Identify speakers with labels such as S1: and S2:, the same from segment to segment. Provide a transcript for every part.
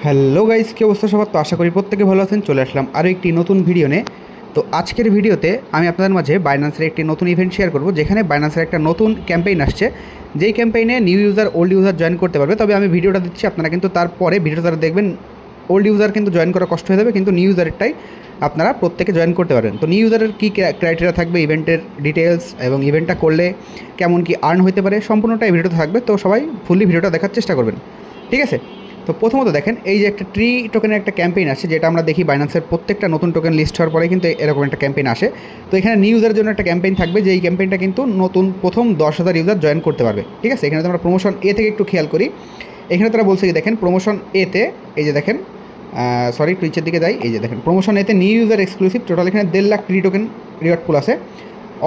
S1: Hello guys, কী অবস্থা সবার? তো আশা করি প্রত্যেকে ভালো আছেন। চলে আসলাম আরও একটি নতুন ভিডিও নিয়ে। তো আজকের ভিডিওতে আমি আপনাদের মাঝে বাইন্যান্সের একটি নতুন ইভেন্ট শেয়ার করব, যেখানে বাইন্যান্সের একটা নতুন ক্যাম্পেইন আসছে, যেই ক্যাম্পেইনে new user old user join করতে পারবে। তবে আমি ভিডিওটা দিচ্ছি, আপনারা কিন্তু তারপরে ভিডিওটা যারা দেখবেন, ওল্ড ইউজার কিন্তু জয়েন করা কষ্ট হয়ে যাবে, কিন্তু নিউ ইউজারেরটাই আপনারা প্রত্যেকে জয়েন করতে পারবেন। তো নিউ ইউজারের কী ক্রাইটেরিয়া থাকবে, ইভেন্টের ডিটেলস এবং ইভেন্টটা করলে কেমন কি আর্ন হতে পারে, সম্পূর্ণটাই ভিডিওতে থাকবে। তো সবাই ফুললি ভিডিওটা দেখার চেষ্টা করবেন, ঠিক আছে? তো প্রথমত দেখেন, এই যে একটা ট্রি টোকেনের একটা ক্যাম্পেইন আসছে, যেটা আমরা দেখি বাইন্যান্সের প্রত্যেকটা নতুন টোকেন লিস্ট হওয়ার পরে কিন্তু এরকম একটা ক্যাম্পেইন আসে। তো এখানে নিউ ইউজারের জন্য একটা ক্যাম্পেইন থাকবে, যে এই ক্যাম্পেইনটা কিন্তু নতুন প্রথম 10,000 ইউজার জয়েন করতে পারবে, ঠিক আছে? এখানে তো আমরা প্রমোশন এ থেকে একটু খেয়াল করি। এখানে তারা বলছে যে দেখেন প্রমোশন এতে, এই যে দেখেন, সরি টুইচের দিকে যাই, এই যে দেখেন প্রমোশন এতে নিউ ইউজার এক্সক্লুসিভ টোটাল এখানে 1.5 lakh tree token reward pool আছে।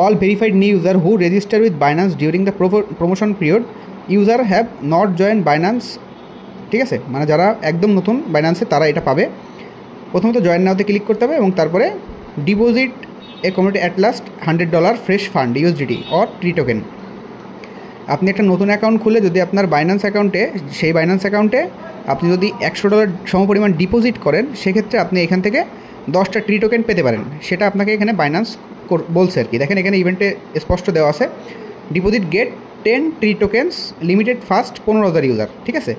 S1: All verified new user who register with Binance during the promotion period user have not join Binance, ঠিক আছে? মানে যারা একদম নতুন বাইন্যান্সে তারা এটা পাবে। প্রথমত জয়েন নাওতে ক্লিক করতে হবে এবং তারপরে deposit a community at last $100 fresh fund USDT or tree token. আপনি একটা নতুন অ্যাকাউন্ট খুলে যদি আপনার বাইন্যান্স অ্যাকাউন্টে, সেই বাইন্যান্স অ্যাকাউন্টে আপনি যদি $100 সমপরিমাণ ডিপোজিট করেন, সেক্ষেত্রে আপনি এখান থেকে 10টা ট্রি টোকেন পেতে পারেন। সেটা আপনাকে এখানে বাইন্যান্স বলছে আর কি। দেখেন এখানে ইভেন্টে স্পষ্ট দেওয়া আছে, deposit get 10 tree tokens limited first 15,000 user, ঠিক আছে?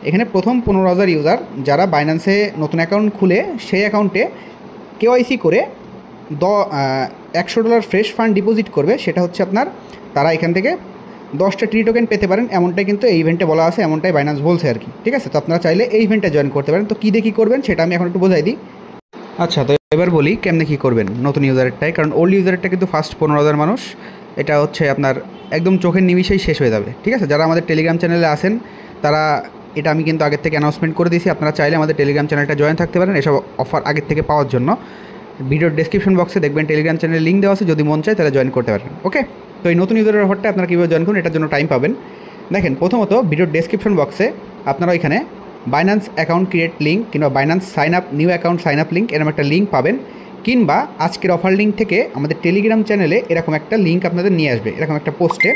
S1: এখানে প্রথম 15,000 ইউজার যারা বাইন্যান্সে নতুন অ্যাকাউন্ট খুলে সেই অ্যাকাউন্টে কেওয়াইসি করে $100 ফ্রেশ ফান্ড ডিপোজিট করবে, সেটা হচ্ছে আপনার, তারা এখান থেকে 10টা ট্রি টোকেন পেতে পারেন। এমনটাই কিন্তু এই ইভেন্টে বলা আছে, এমনটাই বাইন্যান্স বলছে আর কি, ঠিক আছে? তো আপনারা চাইলে এই ইভেন্টে জয়েন করতে পারেন। তো কী দিয়ে কী করবেন সেটা আমি এখন একটু বোঝাই দিই। আচ্ছা, তো এবার বলি কেমনে কী করবেন নতুন ইউজারেরটাই, কারণ ওল্ড ইউজারেরটা কিন্তু ফার্স্ট 15,000 মানুষ, এটা হচ্ছে আপনার একদম চোখের নিমিশেই শেষ হয়ে যাবে, ঠিক আছে? যারা আমাদের টেলিগ্রাম চ্যানেলে আসেন তারা, এটা আমি কিন্তু আগের থেকে অ্যানাউন্সমেন্ট করে দিয়েছি, আপনারা চাইলে আমাদের টেলিগ্রাম চ্যানেলটা জয়েন থাকতে পারেন এসব অফার আগের থেকে পাওয়ার জন্য। ভিডিওর ডেসক্রিপশন বক্সে দেখবেন টেলিগ্রাম চ্যানেলের লিঙ্ক দেওয়া আছে, যদি মন চায় তাহলে জয়েন করতে পারেন, ওকে? তো এই নতুন ইউজারের অফারটা আপনারা কীভাবে জয়েন করুন, এটার জন্য টাইম পাবেন। দেখেন প্রথমত ভিডিওর ডেসক্রিপশন বক্সে আপনারা এখানে বাইন্যান্স অ্যাকাউন্ট ক্রিয়েট লিঙ্ক কিংবা Binance sign up new account sign up link এরকম একটা লিঙ্ক পাবেন, কিংবা আজকের অফার লিঙ্ক থেকে আমাদের টেলিগ্রাম চ্যানেলে এরকম একটা লিঙ্ক আপনাদের নিয়ে আসবে এরকম একটা পোস্টে।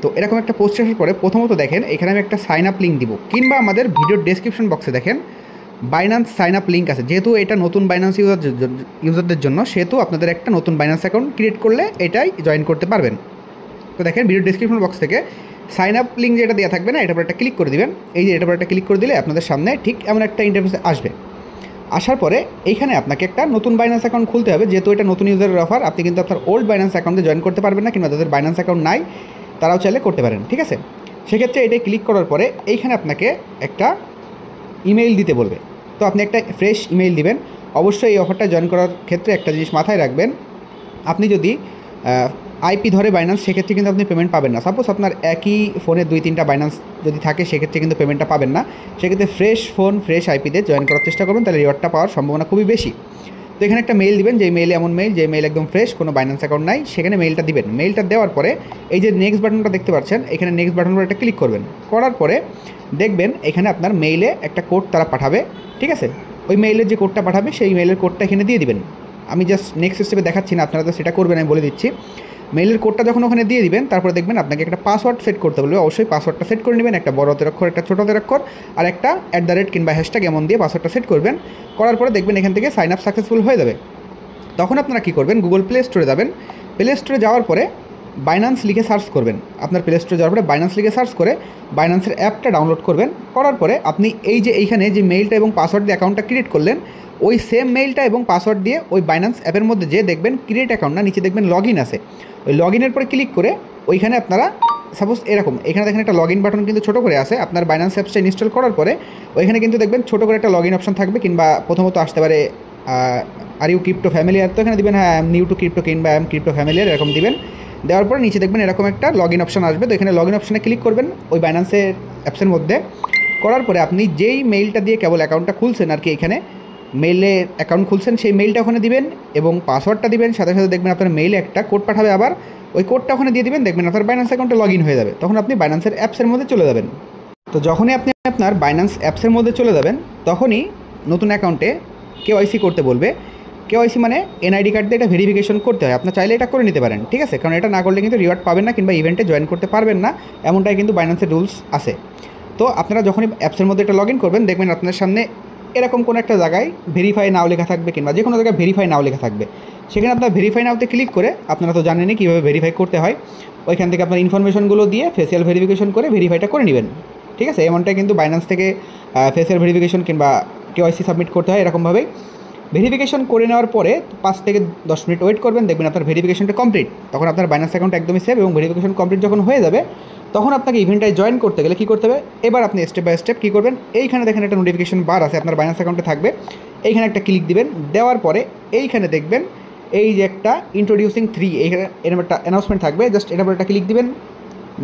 S1: তো এরকম একটা পোস্ট আসার পরে প্রথমত দেখেন এখানে আমি একটা সাইন আপ লিঙ্ক দিব, কিংবা আমাদের ভিডিওর ডেসক্রিপশন বক্সে দেখেন বাইন্যান্স সাইন আপ লিঙ্ক আছে। যেহেতু এটা নতুন বাইন্যান্স ইউজারদের জন্য, সেহেতু আপনাদের একটা নতুন বাইন্যান্স অ্যাকাউন্ট ক্রিয়েট করলে এটাই জয়েন করতে পারবেন। তো দেখেন ভিডিও ডেসক্রিপশন বক্স থেকে সাইন আপ লিঙ্ক যেটা দেওয়া থাকবে না, এটার পর একটা ক্লিক করে দিবেন। এই যে এটার পর একটা ক্লিক করে দিলে আপনাদের সামনে ঠিক এমন একটা ইন্টারফেস আসবে। আসার পরে এইখানে আপনাকে একটা নতুন বাইন্যান্স অ্যাকাউন্ট খুলতে হবে। যেহেতু এটা নতুন ইউজারের অফার, আপনি কিন্তু আপনার ওল্ড বাইন্যান্স অ্যাকাউন্টে জয়েন করতে পারবেন না, কিংবা যাদের বাইন্যান্স অ্যাকাউন্ট নাই তারাও চাইলে করতে পারেন, ঠিক আছে? সেক্ষেত্রে এটাই ক্লিক করার পরে এইখানে আপনাকে একটা ইমেইল দিতে বলবে। তো আপনি একটা ফ্রেশ ইমেইল দিবেন। অবশ্যই এই অফারটা জয়েন করার ক্ষেত্রে একটা জিনিস মাথায় রাখবেন, আপনি যদি আইপি ধরে বাইন্যান্স, সেক্ষেত্রে কিন্তু আপনি পেমেন্ট পাবেন না। সাপোজ আপনার একই ফোনে 2-3টা বাইন্যান্স যদি থাকে, সেক্ষেত্রে কিন্তু পেমেন্টটা পাবেন না। সেক্ষেত্রে ফ্রেশ ফোন ফ্রেশ আইপিতে জয়েন করার চেষ্টা করবেন, তাহলে রিওয়ার্ডটা পাওয়ার সম্ভাবনা খুবই বেশি। তো এখানে একটা মেইল দিবেন, যে মেইলে এমন মেইল, যে মেইল একদম ফ্রেশ, কোনো বাইন্যান্স অ্যাকাউন্ট নাই, সেখানে মেইলটা দিবেন। মেইলটা দেওয়ার পরে এই যে নেক্সট বাটনটা দেখতে পাচ্ছেন, এখানে নেক্সট বাটন পরে একটা ক্লিক করবেন। করার পরে দেখবেন এখানে আপনার মেইলে একটা কোড তারা পাঠাবে, ঠিক আছে? ওই মেইলের যে কোডটা পাঠাবে সেই মেইলের কোডটা এখানে দিয়ে দিবেন। আমি জাস্ট নেক্সট স্টেপে দেখাচ্ছি না, আপনারা তো সেটা করবেন, আমি বলে দিচ্ছি। মেইলের কোডটা যখন ওখানে দিয়ে দিবেন, তারপরে দেখবেন আপনাকে একটা পাসওয়ার্ড সেট করতে বলবে। অবশ্যই পাসওয়ার্ডটা সেট করে নেবেন, একটা বড় হাতের অক্ষর, একটা ছোটো হাতের অক্ষর, আর একটা @ কিংবা হ্যাশট্যাগ এমন দিয়ে পাসওয়ার্ডটা সেট করবেন। করার পরে দেখবেন এখান থেকে সাইন আপ সাকসেসফুল হয়ে যাবে। তখন আপনারা কী করবেন, গুগল প্লে স্টোরে যাবেন। প্লে স্টোরে যাওয়ার পরে বাইন্যান্স লিখে সার্চ করবেন। আপনার প্লে স্টোরে যাওয়ার পরে বাইন্যান্স লিখে সার্চ করে বাইন্যান্সের অ্যাপটা ডাউনলোড করবেন। করার পরে আপনি এই যে এইখানে যে মেইলটা এবং পাসওয়ার্ড দিয়ে অ্যাকাউন্টটা ক্রিয়েট করলেন, ওই সেম মেইলটা এবং পাসওয়ার্ড দিয়ে ওই বাইন্যান্স অ্যাপের মধ্যে যে দেখবেন ক্রিয়েট অ্যাকাউন্ট না, নিচে দেখবেন লগ ইন আছে। ওই লগ ইনের পরে ক্লিক করে ওইখানে আপনারা সাপোজ এরকম, এখানে দেখেন একটা লগ ইন বাটন কিন্তু ছোটো করে আছে। আপনার বাইন্যান্স অ্যাপসটা ইনস্টল করার পরে ওইখানে কিন্তু দেখবেন ছোটো করে একটা লগ ইন অপশন থাকবে, কিংবা প্রথমত আসতে পারে আর ইউ ক্রিপ্টো ফ্যামিলিয়ার, তো এখানে দিবেন হ্যাঁ I am new two crypto কিংবা আই এম ক্রিপ্টো ফ্যামিলিয়ার, এরকম দিবেন। দেওয়ার পরে নিচে দেখবেন এরকম একটা লগ ইন অপশন আসবে। তো এখানে লগ ইন অপশানে ক্লিক করবেন ওই বাইন্যান্সের অ্যাপসের মধ্যে। করার পরে আপনি যেই মেইলটা দিয়ে কেবল অ্যাকাউন্টটা খুলছেন আর কি, এখানে মেইলে অ্যাকাউন্ট খুলছেন, সেই মেইলটা ওখানে দিবেন এবং পাসওয়ার্ডটা দিবেন। সাথে সাথে দেখবেন আপনার মেইলে একটা কোড পাঠাবে, আবার ওই কোডটা ওখানে দিয়ে দিবেন। দেখবেন আপনার বাইন্যান্স অ্যাকাউন্টে লগ ইন হয়ে যাবে। তখন আপনি বাইন্যান্সের অ্যাপসের মধ্যে চলে যাবেন। তো যখনই আপনি আপনার বাইন্যান্স অ্যাপসের মধ্যে চলে যাবেন, তখনই নতুন অ্যাকাউন্টে কেওয়াইসি করতে বলবে। কেওয়াইসি মানে এনআইডি কার্ড দিয়ে এটা ভেরিফিকেশন করতে হয়। আপনার চাইলে এটা করে নিতে পারেন, ঠিক আছে? কারণ এটা না করলে কিন্তু রিওয়ার্ড পাবেন না, কিংবা ইভেন্টে জয়েন করতে পারবেন না, এমনটাই কিন্তু বাইন্যান্সের রুলস আছে। তো আপনারা যখনই অ্যাপসের মধ্যে এটা লগ ইন করবেন দেখবেন আপনার সামনে এরকম কোনো একটা জায়গায় ভেরিফাই নাও লেখা থাকবে কিংবা যে কোনো জায়গায় ভেরিফাই নাও লেখা থাকবে। সেখানে আপনার ভেরিফাই নাওতে ক্লিক করে, আপনারা তো জানেনই কীভাবে ভেরিফাই করতে হয়, ওইখান থেকে আপনার ইনফরমেশনগুলো দিয়ে ফেসিয়াল ভেরিফিকেশন করে ভেরিফাইটা করে নেবেন। ঠিক আছে, এমনটাই কিন্তু বাইন্যান্স থেকে ফেসিয়াল ভেরিফিকেশন কিংবা কেওয়াইসি সাবমিট করতে হয়। এরকমভাবেই ভেরিফিকেশন করে নেওয়ার পরে 5 থেকে 10 মিনিট ওয়েট করবেন, দেখবেন আপনার ভেরিফিকেশনটা কমপ্লিট। তখন আপনার বাইন্যান্স অ্যাকাউন্ট একদমই সেভ, এবং ভেরিফিকেশন কমপ্লিট যখন হয়ে যাবে তখন আপনাকে ইভেন্টটায় জয়েন করতে গেলে কী করতে হবে, এবার আপনি স্টেপ বাই স্টেপ কী করবেন, এইখানে দেখেন একটা নোটিফিকেশন বার আছে আপনার বাইন্যান্স অ্যাকাউন্টে থাকবে, এইখানে একটা ক্লিক দিবেন। দেওয়ার পরে এইখানে দেখবেন এই যে একটা ইন্ট্রোডিউসিং 3 এইখানে এরকম একটা অ্যানাউন্সমেন্ট থাকবে, জাস্ট এটার পরে একটা ক্লিক দিবেন।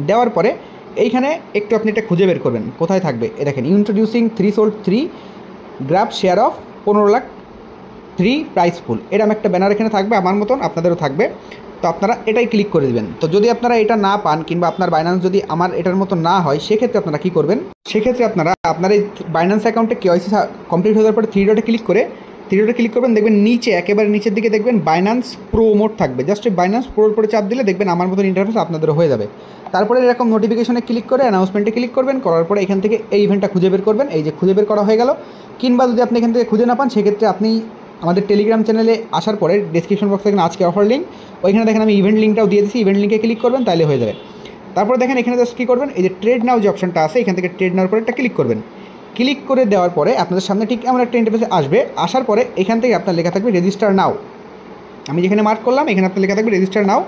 S1: দেওয়ার পরে এইখানে একটু আপনি এটা খুঁজে বের করবেন কোথায় থাকবে। এ দেখেন introducing 3 grab share of 15 lakh 3 price pool, এরকম একটা ব্যানার এখানে থাকবে, আমার মতন আপনাদেরও থাকবে। তো আপনারা এটাই ক্লিক করে দেবেন। তো যদি আপনারা এটা না পান কিংবা আপনার বাইন্যান্স যদি আমার এটার মতো না হয়, সেক্ষেত্রে আপনারা কী করবেন, সেক্ষেত্রে আপনারা আপনার এই বাইন্যান্স অ্যাকাউন্টে কেওয়াইসি কমপ্লিট হয়ে যাওয়ার পরে 3 ডটে ক্লিক করে 3 ডটে ক্লিক করবেন, দেখবেন নিচে একেবারে নিচের দিকে দেখবেন বাইন্যান্স প্রো মোড থাকবে। জাস্ট এই বাইন্যান্স প্রোর উপরে চাপ দিলে দেখবেন আমার মতন ইন্টারফেস আপনাদেরও হয়ে যাবে। তারপরে এরকম নোটিফিকেশনে ক্লিক করে অ্যানাউন্সমেন্টে ক্লিক করবেন, করার পরে এখান থেকে এই ইভেন্টটা খুঁজে বের করবেন। এই যে খুঁজে বের করা হয়ে গেল। কিংবা যদি আপনি এখান থেকে খুঁজে না পান, সেক্ষেত্রে আপনি আমাদের টেলিগ্রাম চ্যানেলে আসার পরে ডেসক্রিপশন বক্সে দেখেন আজকে অফার লিঙ্ক, ওইখানে দেখেন আমি ইভেন্ট লিঙ্কটাও দিয়ে দিচ্ছি, ইভেন্ট লিঙ্কে ক্লিক করবেন, তাহলে হয়ে যাবে। তারপরে দেখেন এখানে জাস্ট কী করবেন, এই যে ট্রেড নাও যে অপশনটা আছে, এখান থেকে ট্রেড নাওয়ার পরে একটা ক্লিক করবেন। ক্লিক করে দেওয়ার পরে আপনাদের সামনে ঠিক এমন একটা ইন্টারফেসে আসবে। আসার পরে এখান থেকে আপনার লেখা থাকবে রেজিস্টার নাও। আমি যেখানে মার্ক করলাম এখানে আপনার লেখা থাকবে রেজিস্টার নাও।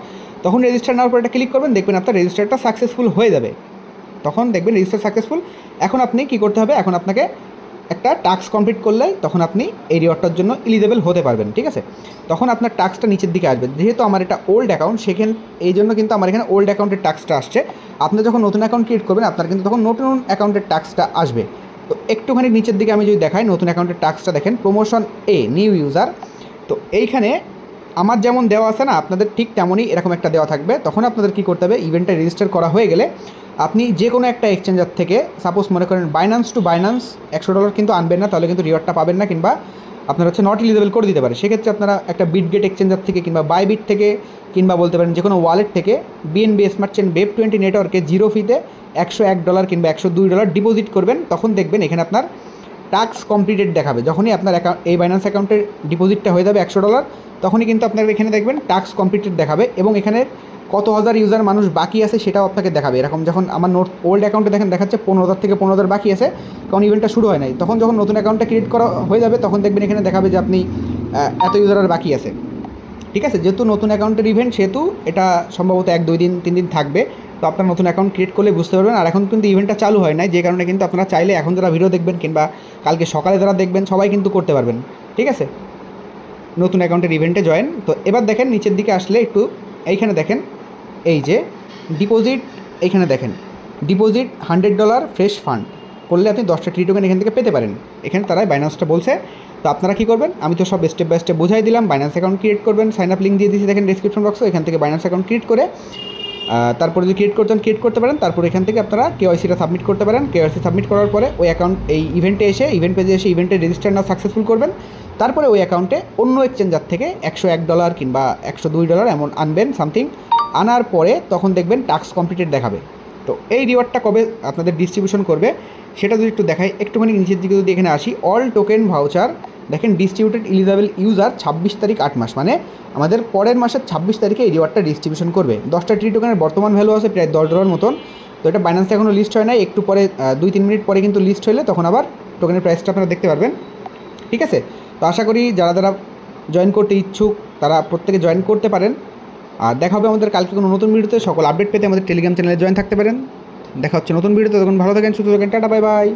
S1: তখন রেজিস্টার নাওয়ার পরে একটা ক্লিক করবেন, দেখবেন আপনার রেজিস্টারটা সাকসেসফুল হয়ে যাবে। তখন দেখবেন রেজিস্টার সাকসেসফুল। এখন আপনি কী করতে হবে, এখন আপনাকে একটা টাস্ক কমপ্লিট করলেই তখন আপনি এই রিওয়ার্ডটার জন্য এলিজেবল হতে পারবেন। ঠিক আছে, তখন আপনার টাস্কটা নিচের দিকে আসবে। যেহেতু আমার এটা ওল্ড অ্যাকাউন্ট, সেখানে এই জন্য কিন্তু আমার এখানে ওল্ড অ্যাকাউন্টের টাস্কটা আসছে। আপনি যখন নতুন অ্যাকাউন্ট ক্রিয়েট করবেন, আপনার কিন্তু তখন নতুন অ্যাকাউন্টের টাস্কটা আসবে। তো একটুখানি নিচের দিকে আমি যদি দেখাই, নতুন অ্যাকাউন্টের টাস্কটা দেখেন, প্রমোশন এ নিউ ইউজার। তো এইখানে আমার যেমন দেওয়া আছে না, আপনাদের ঠিক তেমনই এরকম একটা দেওয়া থাকবে। তখন আপনাদের কী করতে হবে, ইভেন্টটা রেজিস্টার করা হয়ে গেলে আপনি যে কোনো একটা এক্সচেঞ্জার থেকে, সাপোজ মনে করেন বাইন্যান্স টু বাইন্যান্স, $100 কিন্তু আনবেন না, তাহলে কিন্তু রিওয়ার্ডটা পাবেন না, কিংবা আপনার হচ্ছে নট এলিজেবল করে দিতে পারে। সেক্ষেত্রে আপনারা একটা বিটগেট এক্সচেঞ্জার থেকে কিংবা বাইবিট থেকে কিংবা বলতে পারেন যে কোনো ওয়ালেট থেকে BNB স্মার্ট চেইন Web20 নেটওয়ার্কে জিরো ফিতে $101 কিংবা $102 ডিপোজিট করবেন। তখন দেখবেন এখানে আপনার টাস্ক কমপ্লিটেড দেখাবে। যখনই আপনার এই বাইন্যান্স অ্যাকাউন্টের ডিপোজিটটা হয়ে যাবে $100, তখনই কিন্তু আপনার এখানে দেখবেন টাস্ক কমপ্লিটেড দেখাবে, এবং এখানে কত হাজার ইউজার মানুষ বাকি আছে সেটাও আপনাকে দেখাবে। এরকম যখন আমার ওল্ড অ্যাকাউন্টে দেখেন দেখাচ্ছে 15,000 থেকে 15,000 বাকি আছে, কারণ ইভেন্টটা শুরু হয় নাই। তখন যখন নতুন অ্যাকাউন্টটা ক্রিয়েট করা হয়ে যাবে, তখন দেখবেন এখানে দেখাবে যে আপনি এত ইউজার আর বাকি আছে। ঠিক আছে, যেহেতু নতুন অ্যাকাউন্টের ইভেন্ট, সেহেতু এটা সম্ভবত 1-2 দিন 3 দিন থাকবে। তো আপনার নতুন অ্যাকাউন্ট ক্রিয়েট করলে বুঝতে পারবেন। আর এখন কিন্তু ইভেন্টটা চালু হয় নাই, যে কারণে কিন্তু আপনারা চাইলে এখন যারা ভিডিও দেখবেন কিংবা কালকে সকালে যারা দেখবেন, সবাই কিন্তু করতে পারবেন। ঠিক আছে, নতুন অ্যাকাউন্টের ইভেন্টে জয়েন। তো এবার দেখেন নিচের দিকে আসলে একটু এইখানে দেখেন এই যে ডিপোজিট, এইখানে দেখেন ডিপোজিট $100 ফ্রেশ ফান্ড করলে আপনি 10টা ট্রি টোকেন এখান থেকে পেতে পারেন। এখানে তারাই বাইন্যান্সটা বলছে। তো আপনারা কী করবেন, আমি তো সব স্টেপ বাই স্টেপ বুঝাই দিলাম। বাইন্যান্স অ্যাকাউন্ট ক্রিয়েট করবেন, সাইন আপ লিঙ্ক দিয়ে দিয়েছি দেখেন ডিসক্রিপশন বক্সে, এখান থেকে বাইন্যান্স অ্যাকাউন্ট ক্রিয়েট করে তারপরে যদি ক্রিয়েট করতে পারেন, তারপর এখান থেকে আপনারা কেওয়াইসিটা সাবমিট করতে পারেন। কেওয়াইসি সাবমিট করার পরে ওই অ্যাকাউন্ট এই ইভেন্টে এসে, ইভেন্ট পেজে এসে ইভেন্টে রেজিস্টার নাও সাকসেসফুল করবেন। তারপরে ওই অ্যাকাউন্টে অন্য এক্সচেঞ্জার থেকে $101 কিংবা $102 এমন আনবেন সামথিং। আনার পরে তখন দেখবেন টাস্ক কমপ্লিটেড দেখাবে। তো এই রিওয়ার্ডটা কবে আপনাদের ডিস্ট্রিবিউশন করবে সেটা যদি একটু দেখাই, একটুখানি নিচের দিকে যদি এখানে আসি, অল টোকেন ভাউচার দেখেন ডিস্ট্রিবিউটেড এলিজেবল ইউজার 26 তারিখ 8 মাস, মানে আমাদের পরের মাসের 26 তারিখে এই রিওয়ার্ডটা ডিস্ট্রিবিউশন করবে। 10টা ট্রি টোকেনের বর্তমান ভ্যালু আছে প্রায় $10 মতন। তো এটা বাইন্যান্সে এখনও লিস্ট হয় নাই, একটু পরে 2-3 মিনিট পরে কিন্তু লিস্ট হলে তখন আবার টোকেনের প্রাইসটা আপনারা দেখতে পারবেন। ঠিক আছে, তো আশা করি যারা যারা জয়েন করতে ইচ্ছুক তারা প্রত্যেকে জয়েন করতে পারেন। আর দেখা হবে আমাদের কালকে কোনো নতুন ভিডিওতে। সকল আপডেট পেতে আমাদের টেলিগ্রাম চ্যানেলে জয়েন থাকতে পারেন। দেখা হচ্ছে নতুন ভিডিওতে, তখন ভালো থাকেন, সুস্থ থাকেন, টাটা, বাই বাই।